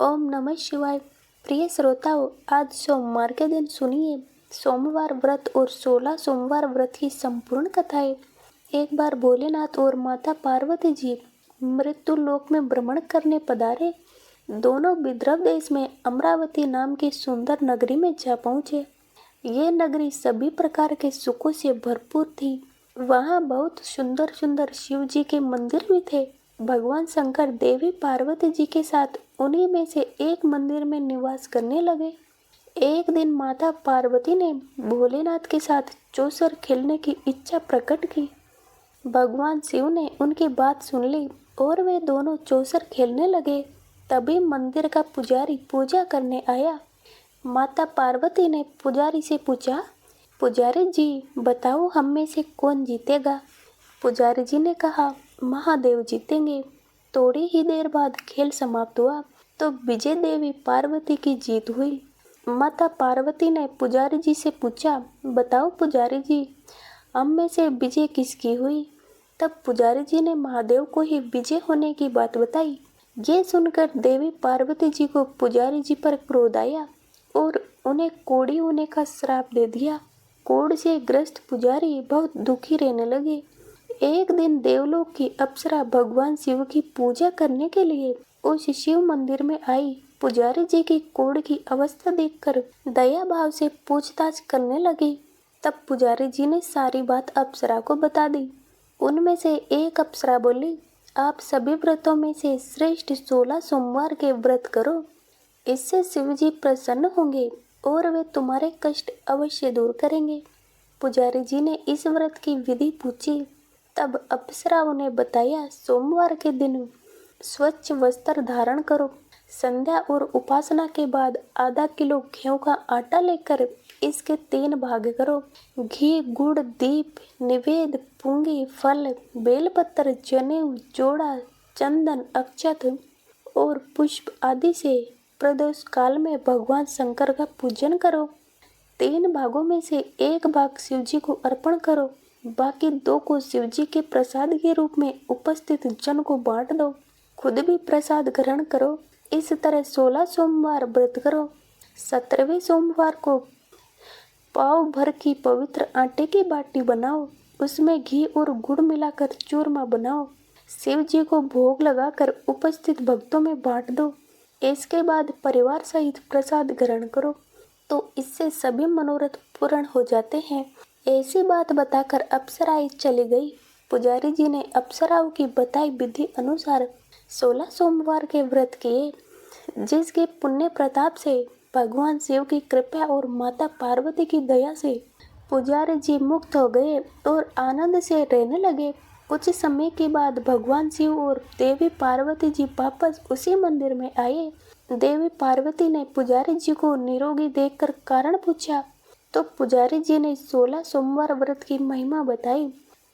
ओम नमः शिवाय। प्रिय श्रोताओं, आज सोमवार के दिन सुनिए सोमवार व्रत और 16 सोमवार व्रत की संपूर्ण कथाएं। एक बार भोलेनाथ और माता पार्वती जी मृत्यु लोक में भ्रमण करने पधारे। दोनों विदर्भ देश में अमरावती नाम की सुंदर नगरी में जा पहुँचे। ये नगरी सभी प्रकार के सुखों से भरपूर थी। वहाँ बहुत सुंदर सुंदर शिव जी के मंदिर भी थे। भगवान शंकर देवी पार्वती जी के साथ उन्हीं में से एक मंदिर में निवास करने लगे। एक दिन माता पार्वती ने भोलेनाथ के साथ चौसर खेलने की इच्छा प्रकट की। भगवान शिव ने उनकी बात सुन ली और वे दोनों चौसर खेलने लगे। तभी मंदिर का पुजारी पूजा करने आया। माता पार्वती ने पुजारी से पूछा, पुजारी जी बताओ हम में से कौन जीतेगा। पुजारी जी ने कहा, महादेव जीतेंगे। थोड़ी ही देर बाद खेल समाप्त हुआ तो विजय देवी पार्वती की जीत हुई। माता पार्वती ने पुजारी जी से पूछा, बताओ पुजारी जी हम में से विजय किसकी हुई। तब पुजारी जी ने महादेव को ही विजय होने की बात बताई। ये सुनकर देवी पार्वती जी को पुजारी जी पर क्रोध आया और उन्हें कोढ़ी होने का श्राप दे दिया। कोढ़ से ग्रस्त पुजारी बहुत दुखी रहने लगे। एक दिन देवलोक की अप्सरा भगवान शिव की पूजा करने के लिए उस शिव मंदिर में आई। पुजारी जी की कोढ़ की अवस्था देखकर दया भाव से पूछताछ करने लगी। तब पुजारी जी ने सारी बात अप्सरा को बता दी। उनमें से एक अप्सरा बोली, आप सभी व्रतों में से श्रेष्ठ 16 सोमवार के व्रत करो। इससे शिव जी प्रसन्न होंगे और वे तुम्हारे कष्ट अवश्य दूर करेंगे। पुजारी जी ने इस व्रत की विधि पूछी। तब अप्सराओं ने बताया, सोमवार के दिन स्वच्छ वस्त्र धारण करो। संध्या और उपासना के बाद आधा किलो गेहूं का आटा लेकर इसके 3 भाग करो। घी, गुड़, दीप, निवेद, पूंगी, फल, बेलपत्र, जनेऊ, जोड़ा, चंदन, अक्षत और पुष्प आदि से प्रदोष काल में भगवान शंकर का पूजन करो। 3 भागों में से 1 भाग शिव जी को अर्पण करो। बाकी 2 को शिव जी के प्रसाद के रूप में उपस्थित जन को बांट दो। खुद भी प्रसाद ग्रहण करो। इस तरह 16 सोमवार व्रत करो। 17वें सोमवार को पाव भर की पवित्र आटे की बाटी बनाओ। उसमें घी और गुड़ मिलाकर चूरमा बनाओ। शिव जी को भोग लगाकर उपस्थित भक्तों में बांट दो। इसके बाद परिवार सहित प्रसाद ग्रहण करो तो इससे सभी मनोरथ पूर्ण हो जाते हैं। ऐसी बात बताकर अप्सराएं चली गई। पुजारी जी ने अप्सराओं की बताई विधि अनुसार 16 सोमवार के व्रत किए, जिसके पुण्य प्रताप से भगवान शिव की कृपा और माता पार्वती की दया से पुजारी जी मुक्त हो गए और आनंद से रहने लगे। कुछ समय के बाद भगवान शिव और देवी पार्वती जी वापस उसी मंदिर में आए। देवी पार्वती ने पुजारी जी को निरोगी देखकर कारण पूछा तो पुजारी जी ने 16 सोमवार व्रत की महिमा बताई।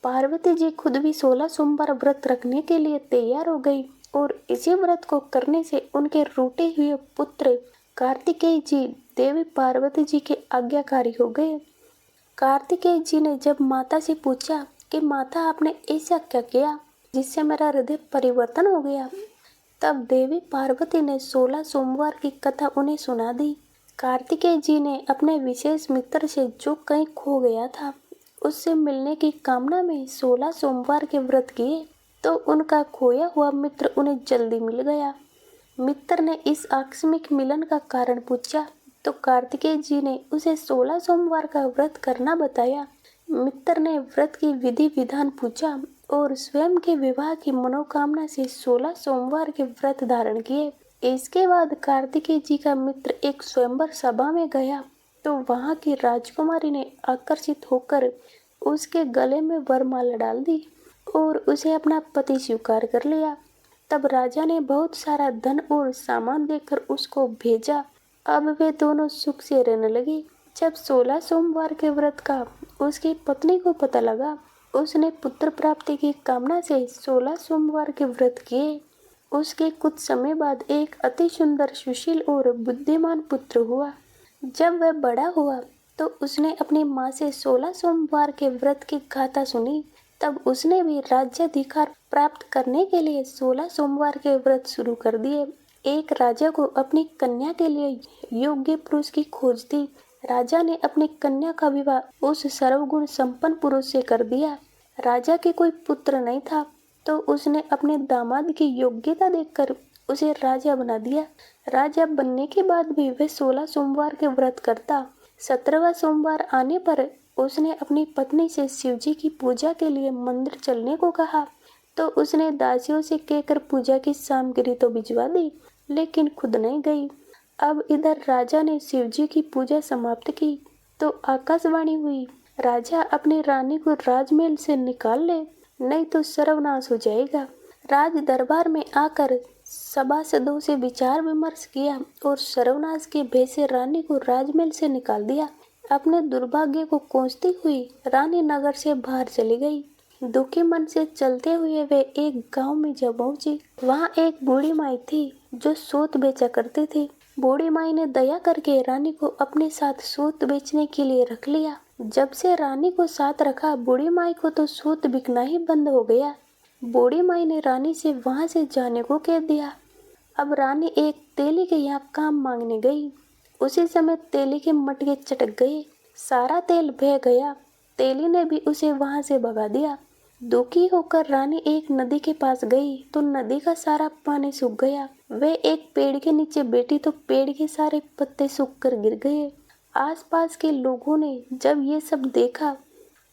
पार्वती जी खुद भी 16 सोमवार व्रत रखने के लिए तैयार हो गई और इसी व्रत को करने से उनके रूठे हुए पुत्र कार्तिकेय जी देवी पार्वती जी के आज्ञाकारी हो गए। कार्तिकेय जी ने जब माता से पूछा कि माता आपने ऐसा क्या किया जिससे मेरा हृदय परिवर्तन हो गया, तब देवी पार्वती ने 16 सोमवार की कथा उन्हें सुना दी। कार्तिकेय जी ने अपने विशेष मित्र से जो कहीं खो गया था उससे मिलने की कामना में 16 सोमवार के व्रत किए तो उनका खोया हुआ मित्र उन्हें जल्दी मिल गया। मित्र ने इस आकस्मिक मिलन का कारण पूछा तो कार्तिकेय जी ने उसे 16 सोमवार का व्रत करना बताया। मित्र ने व्रत की विधि विधान पूछा और स्वयं के विवाह की मनोकामना से 16 सोमवार के व्रत धारण किए। इसके बाद कार्तिकेय जी का मित्र एक स्वयंवर सभा में गया तो वहां की राजकुमारी ने आकर्षित होकर उसके गले में वरमाला डाल दी और उसे अपना पति स्वीकार कर लिया। तब राजा ने बहुत सारा धन और सामान देकर उसको भेजा। अब वे दोनों सुख से रहने लगे। जब 16 सोमवार के व्रत का उसकी पत्नी को पता लगा, उसने पुत्र प्राप्ति की कामना से 16 सोमवार के व्रत किए। उसके कुछ समय बाद एक अति सुंदर, सुशील और बुद्धिमान पुत्र हुआ। जब वह बड़ा हुआ तो उसने अपनी माँ से 16 सोमवार के व्रत की गाथा सुनी। तब उसने भी राज्याधिकार प्राप्त करने के लिए 16 सोमवार के व्रत शुरू कर दिए एक राजा को अपनी कन्या के लिए योग्य पुरुष की खोज थी। राजा ने अपनी कन्या का विवाह उस सर्वगुण संपन्न पुरुष से कर दिया। राजा के कोई पुत्र नहीं था, तो उसने अपने दामाद की योग्यता देखकर उसे राजा बना दिया। राजा बनने के बाद भी वह 16 सोमवार के व्रत करता। 17वां सोमवार आने पर उसने अपनी पत्नी से शिवजी की पूजा के लिए मंदिर चलने को कहा, तो उसने दासियों से कहकर पूजा की सामग्री तो भिजवा दी, लेकिन खुद नहीं गई। अब इधर राजा ने शिवजी की पूजा समाप्त की तो आकाशवाणी हुई, राजा अपनी रानी को राजमहल से निकाल ले, नहीं तो सर्वनाश हो जाएगा। राज दरबार में आकर सभासदों से विचार विमर्श किया और सर्वनाश के भय से रानी को राजमहल से निकाल दिया। अपने दुर्भाग्य को कोसती हुई रानी नगर से बाहर चली गई। दुखी मन से चलते हुए वे एक गांव में जब पहुंची, वहां एक बूढ़ी माई थी जो सूत बेचा करती थी। बूढ़ी माई ने दया करके रानी को अपने साथ सूत बेचने के लिए रख लिया। जब से रानी को साथ रखा, बूढ़ी माई को तो सूत बिकना ही बंद हो गया। बूढ़ी माई ने रानी से वहां से जाने को कह दिया। अब रानी एक तेली के यहाँ काम मांगने गई। उसी समय तेली के मटके चटक गए, सारा तेल बह गया। तेली ने भी उसे वहां से भगा दिया। दुखी होकर रानी एक नदी के पास गई तो नदी का सारा पानी सूख गया। वे एक पेड़ के नीचे बैठी तो पेड़ के सारे पत्ते सूखकर गिर गए। आसपास के लोगों ने जब ये सब देखा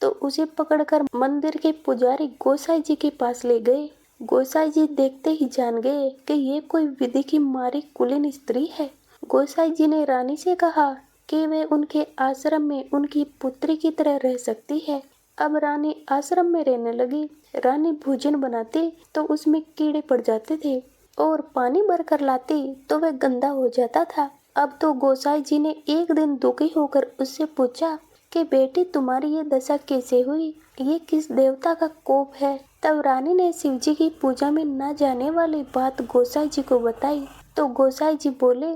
तो उसे पकड़कर मंदिर के पुजारी गोसाई जी के पास ले गए। गोसाई जी देखते ही जान गए कि ये कोई विधि की मारी कुलीन स्त्री है। गोसाई जी ने रानी से कहा कि वे उनके आश्रम में उनकी पुत्री की तरह रह सकती है। अब रानी आश्रम में रहने लगी। रानी भोजन बनाती तो उसमें कीड़े पड़ जाते थे और पानी भरकर लाती तो वह गंदा हो जाता था। अब तो गोसाई जी ने एक दिन दुखी होकर उससे पूछा कि बेटी, तुम्हारी ये दशा कैसे हुई? ये किस देवता का कोप है? तब रानी ने शिवजी की पूजा में न जाने वाली बात गोसाई जी को बताई तो गोसाई जी बोले,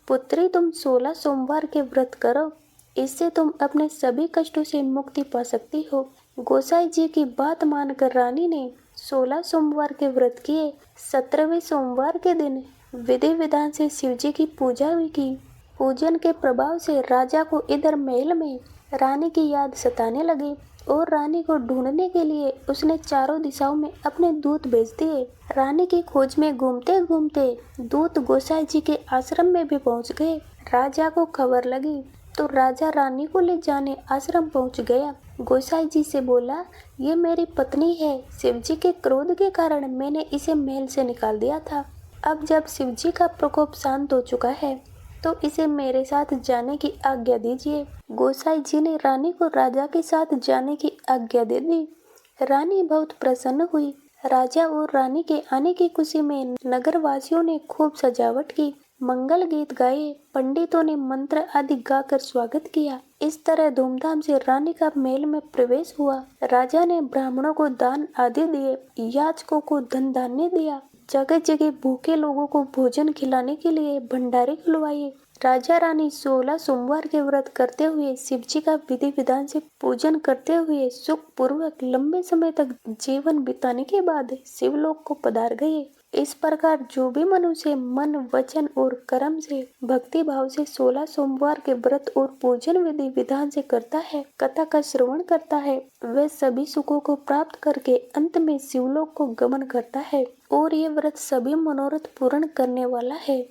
पुत्री, तुम 16 सोमवार के व्रत करो, इससे तुम अपने सभी कष्टों से मुक्ति पा सकती हो। गोसाई जी की बात मानकर रानी ने 16 सोमवार के व्रत किए। 17वें सोमवार के दिन विधि विधान से शिवजी की पूजा भी की। पूजन के प्रभाव से राजा को इधर महल में रानी की याद सताने लगी और रानी को ढूंढने के लिए उसने चारों दिशाओं में अपने दूत भेज दिए। रानी की खोज में घूमते घूमते दूत गोसाई जी के आश्रम में भी पहुंच गए। राजा को खबर लगी तो राजा रानी को ले जाने आश्रम पहुंच गया। गोसाई जी से बोला, ये मेरी पत्नी है। शिवजी के क्रोध के कारण मैंने इसे महल से निकाल दिया था। अब जब शिवजी का प्रकोप शांत हो चुका है तो इसे मेरे साथ जाने की आज्ञा दीजिए। गोसाई जी ने रानी को राजा के साथ जाने की आज्ञा दे दी। रानी बहुत प्रसन्न हुई। राजा और रानी के आने की खुशी में नगरवासियों ने खूब सजावट की, मंगल गीत गाए, पंडितों ने मंत्र आदि गाकर स्वागत किया। इस तरह धूमधाम से रानी का महल में प्रवेश हुआ। राजा ने ब्राह्मणों को दान आदि दिए, याचकों को धन धान्य दिया, जगह जगह भूखे लोगों को भोजन खिलाने के लिए भंडारे खुलवाए। राजा रानी 16 सोमवार के व्रत करते हुए शिवजी का विधि विधान से पूजन करते हुए सुख पूर्वक लंबे समय तक जीवन बिताने के बाद शिवलोक को पधार गए। इस प्रकार जो भी मनुष्य मन, वचन और कर्म से भक्ति भाव से 16 सोमवार के व्रत और पूजन विधि विधान से करता है, कथा का श्रवण करता है, वह सभी सुखों को प्राप्त करके अंत में शिवलोक को गमन करता है और ये व्रत सभी मनोरथ पूर्ण करने वाला है।